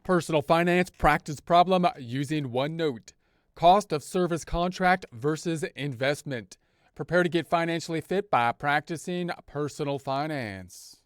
Personal finance practice problem using OneNote. Cost of service contract versus investment. Prepare to get financially fit by practicing personal finance.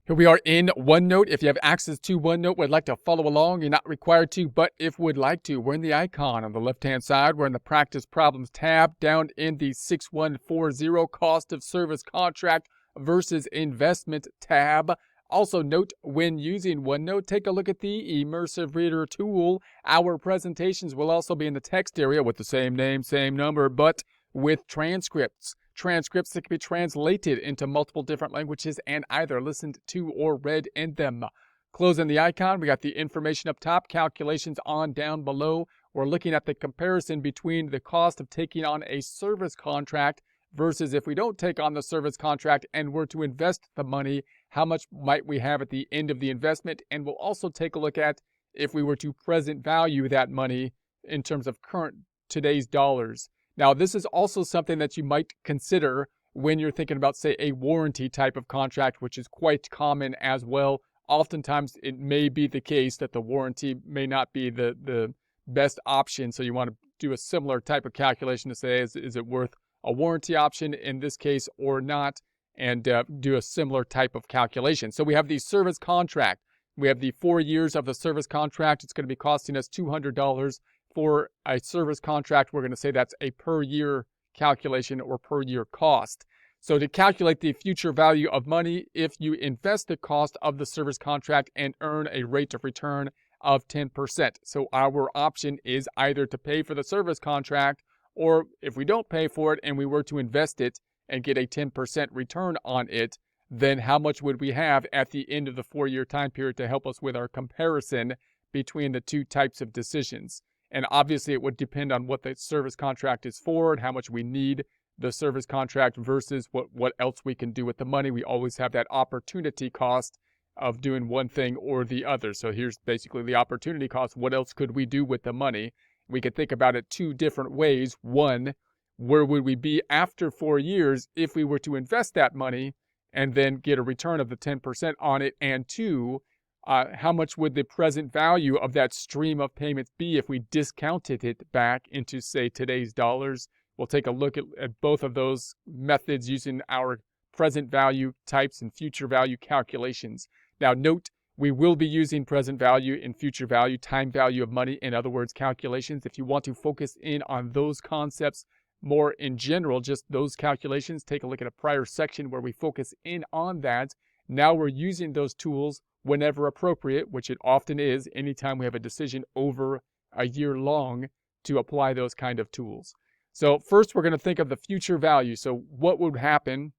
Here we are in OneNote. If you have access to OneNote, would like to follow along, you're not required to, but if would like to, we're in the icon on the left-hand side. We're in the Practice Problems tab down in the 6140 Cost of Service Contract versus Investment tab. Also note, when using OneNote, take a look at the Immersive Reader tool. Our presentations will also be in the text area with the same name, same number, but with transcripts. Transcripts that can be translated into multiple different languages and either listened to or read in them. Closing the icon, we got the information up top, calculations on down below. We're looking at the comparison between the cost of taking on a service contract versus if we don't take on the service contract and were to invest the money, how much might we have at the end of the investment? And we'll also take a look at if we were to present value that money in terms of current today's dollars. Now, this is also something that you might consider when you're thinking about, say, a warranty type of contract, which is quite common as well. Oftentimes, it may be the case that the warranty may not be the best option. So you want to do a similar type of calculation to say, is it worth a warranty option in this case or not? And do a similar type of calculation. So we have the service contract. We have the 4 years of the service contract. It's going to be costing us $200 for a service contract. We're going to say that's a per year calculation or per year cost. So to calculate the future value of money, if you invest the cost of the service contract and earn a rate of return of 10%. So our option is either to pay for the service contract, or if we don't pay for it and we were to invest it and get a 10% return on it, then how much would we have at the end of the 4-year time period to help us with our comparison between the two types of decisions? And obviously it would depend on what the service contract is for and how much we need the service contract versus what else we can do with the money. We always have that opportunity cost of doing one thing or the other. So here's basically the opportunity cost. What else could we do with the money? We could think about it two different ways. One, where would we be after 4 years if we were to invest that money and then get a return of the 10% on it? And two, how much would the present value of that stream of payments be if we discounted it back into, say, today's dollars? We'll take a look at both of those methods using our present value types and future value calculations. Now, note, we will be using present value and future value, time value of money, in other words, calculations. If you want to focus in on those concepts more in general, just those calculations, take a look at a prior section where we focus in on that. Now we're using those tools whenever appropriate, which it often is anytime we have a decision over a year long, to apply those kind of tools. So first we're going to think of the future value. So what would happen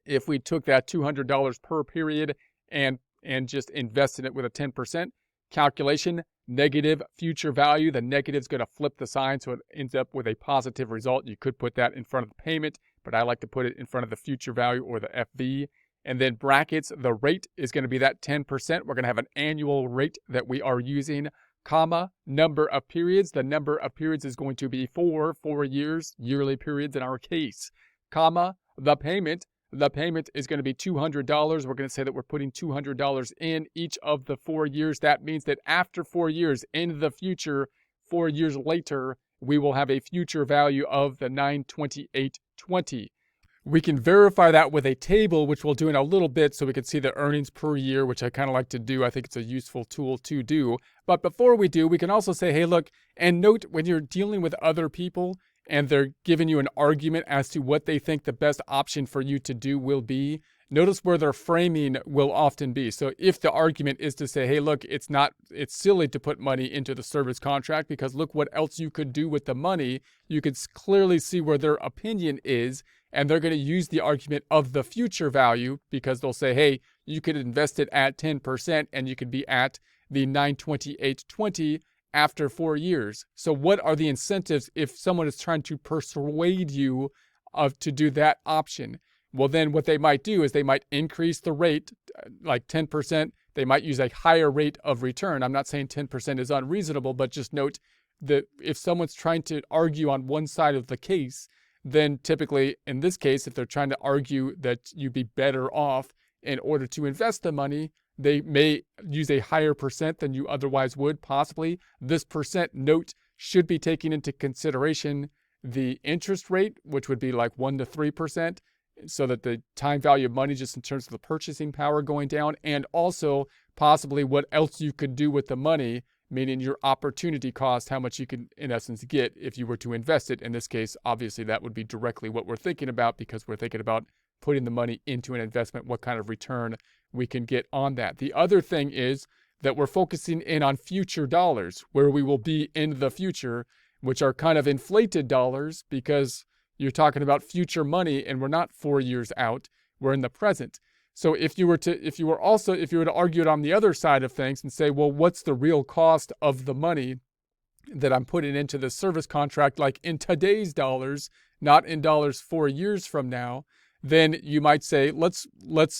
if we took that $200 per period and just invested it with a 10% calculation? Negative future value. The negative is going to flip the sign, so it ends up with a positive result. You could put that in front of the payment, but I like to put it in front of the future value or the FV. And then brackets, the rate is going to be that 10%. We're going to have an annual rate that we are using, comma, number of periods. The number of periods is going to be 4 years, yearly periods in our case, comma, the payment. The payment is going to be $200. We're going to say that we're putting $200 in each of the 4 years. That means that after 4 years, in the future, 4 years later, we will have a future value of the $928.20. We can verify that with a table, which we'll do in a little bit, so we can see the earnings per year, which I kind of like to do. I think it's a useful tool to do. But before we do, we can also say, hey, look, and note when you're dealing with other people and they're giving you an argument as to what they think the best option for you to do will be, notice where their framing will often be. So if the argument is to say, hey, look, it's silly to put money into the service contract because look what else you could do with the money, you could clearly see where their opinion is. And they're going to use the argument of the future value because they'll say, hey, you could invest it at 10% and you could be at the $928.20 after 4 years. So what are the incentives if someone is trying to persuade you to do that option? Well, then what they might do is they might increase the rate, like 10%. They might use a higher rate of return. I'm not saying 10% is unreasonable, but just note that if someone's trying to argue on one side of the case, then typically, in this case, if they're trying to argue that you'd be better off in order to invest the money, they may use a higher percent than you otherwise would, possibly. This percent note should be taking into consideration the interest rate, which would be like 1 to 3%, so that the time value of money, just in terms of the purchasing power going down, and also possibly what else you could do with the money, meaning your opportunity cost, how much you can, in essence, get if you were to invest it. In this case, obviously, that would be directly what we're thinking about, because we're thinking about putting the money into an investment, what kind of return we can get on that. The other thing is that we're focusing in on future dollars, where we will be in the future, which are kind of inflated dollars, because you're talking about future money and we're not 4 years out, we're in the present. So if you were to argue it on the other side of things and say, well, what's the real cost of the money that I'm putting into the service contract, like in today's dollars, not in dollars 4 years from now, then you might say, let's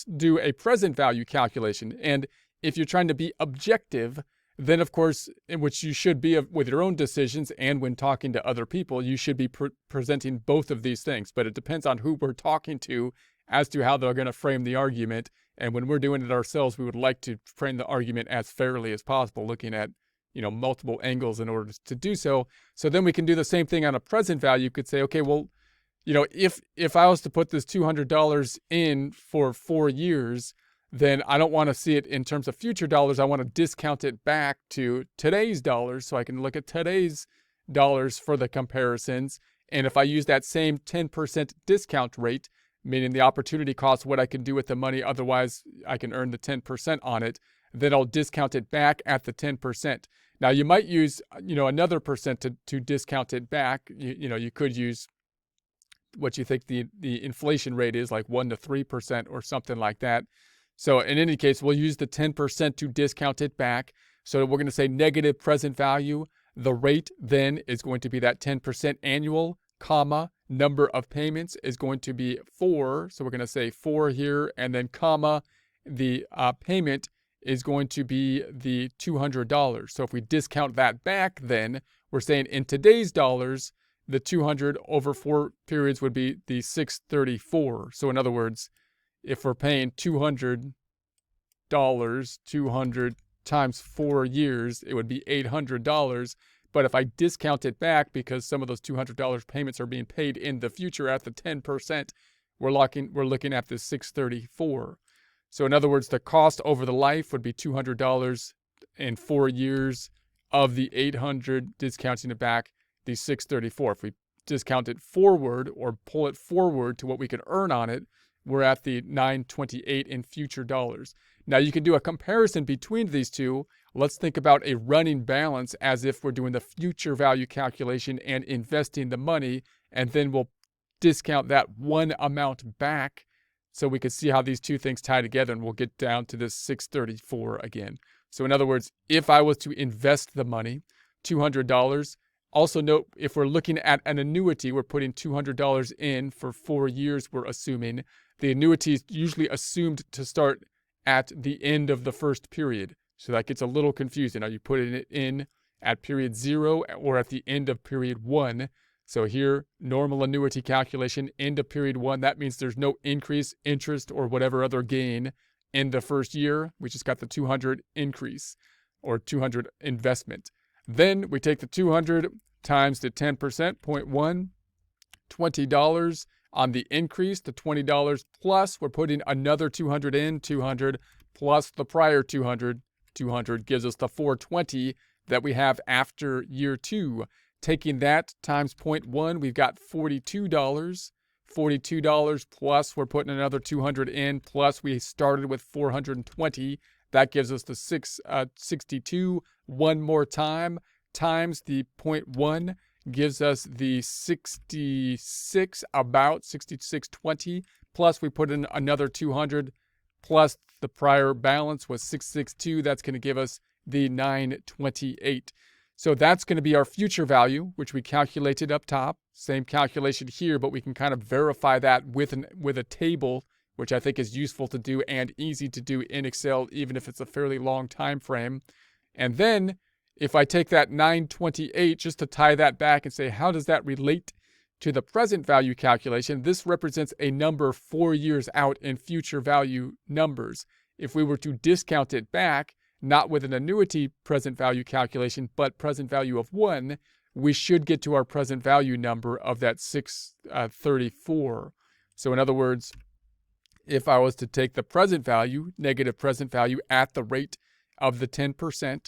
do a present value calculation. And if you're trying to be objective, then of course, in which you should be with your own decisions and when talking to other people, you should be presenting both of these things. But it depends on who we're talking to as to how they're going to frame the argument. And when we're doing it ourselves, we would like to frame the argument as fairly as possible, looking at, multiple angles in order to do so. So then we can do the same thing on a present value. You could say, okay, well, if I was to put this $200 in for 4 years, then I don't want to see it in terms of future dollars. I want to discount it back to today's dollars, so I can look at today's dollars for the comparisons. And if I use that same 10% discount rate, meaning the opportunity cost, what I can do with the money, otherwise I can earn the 10% on it, then I'll discount it back at the 10%. Now you might use, another percent to discount it back. You could use what you think the inflation rate is, like 1 to 3% or something like that. So in any case, we'll use the 10% to discount it back. So we're going to say negative present value. The rate then is going to be that 10% annual, comma, number of payments is going to be 4. So we're going to say 4 here, and then comma, the payment is going to be the $200. So if we discount that back, then we're saying in today's dollars, the 200 over 4 periods would be the 634. So in other words, if we're paying $200, 200 times 4 years, it would be $800. But if I discount it back, because some of those $200 payments are being paid in the future at the 10%, we're looking at the 634. So in other words, the cost over the life would be $200 in 4 years of the 800, discounting it back, the 634. If we discount it forward or pull it forward to what we could earn on it, we're at the 928 in future dollars. Now you can do a comparison between these two. Let's think about a running balance as if we're doing the future value calculation and investing the money, and then we'll discount that one amount back so we can see how these two things tie together, and we'll get down to this 634 again. So in other words, if I was to invest the money, $200, also note, if we're looking at an annuity, we're putting $200 in for 4 years, we're assuming. The annuity is usually assumed to start at the end of the first period. So that gets a little confusing. Are you putting it in at period 0 or at the end of period 1? So here, normal annuity calculation, end of period 1. That means there's no increase, interest, or whatever other gain in the first year. We just got the 200 increase or 200 investment. Then we take the 200 times the 10%, 0.1, $20 on the increase, the $20 plus we're putting another 200 in, 200 plus the prior 200, 200 gives us the 420 that we have after year 2. Taking that times 0.1, we've got $42. $42 plus we're putting another 200 in, plus we started with 420. That gives us the 662. One more time times the 0.1 gives us the 66, about 6620. Plus we put in another 200 plus the prior balance was 662. That's going to give us the 928. So that's going to be our future value, which we calculated up top. Same calculation here, but we can kind of verify that with a table, which I think is useful to do and easy to do in Excel, even if it's a fairly long time frame. And then if I take that 928 just to tie that back and say, how does that relate to the present value calculation? This represents a number 4 years out in future value numbers. if we were to discount it back, not with an annuity present value calculation, but present value of 1, we should get to our present value number of that 634. So in other words, if I was to take the present value, negative present value at the rate of the 10%,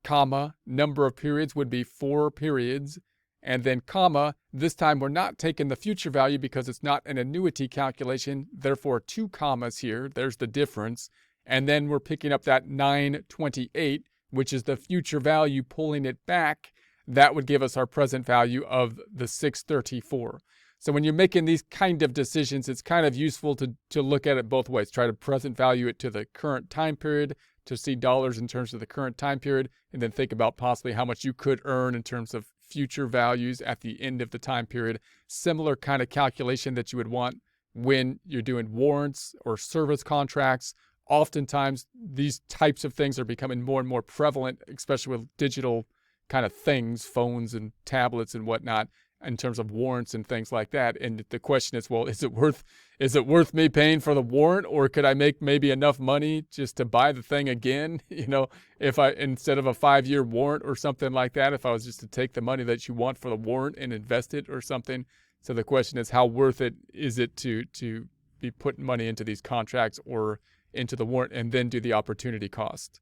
comma, number of periods would be 4 periods, and then comma, this time we're not taking the future value because it's not an annuity calculation, therefore 2 commas here, there's the difference, and then we're picking up that 928, which is the future value, pulling it back. That would give us our present value of the 634. So when you're making these kind of decisions, it's kind of useful to look at it both ways. Try to present value it to the current time period to see dollars in terms of the current time period, and then think about possibly how much you could earn in terms of future values at the end of the time period. Similar kind of calculation that you would want when you're doing warrants or service contracts. Oftentimes, these types of things are becoming more and more prevalent, especially with digital kind of things, phones and tablets and whatnot, in terms of warrants and things like that. And the question is, well, is it worth me paying for the warrant, or could I make maybe enough money just to buy the thing again? You know, if I, instead of a 5-year warrant or something like that, if I was just to take the money that you want for the warrant and invest it or something. So the question is, how worth it is it to be putting money into these contracts or into the warrant and then do the opportunity cost?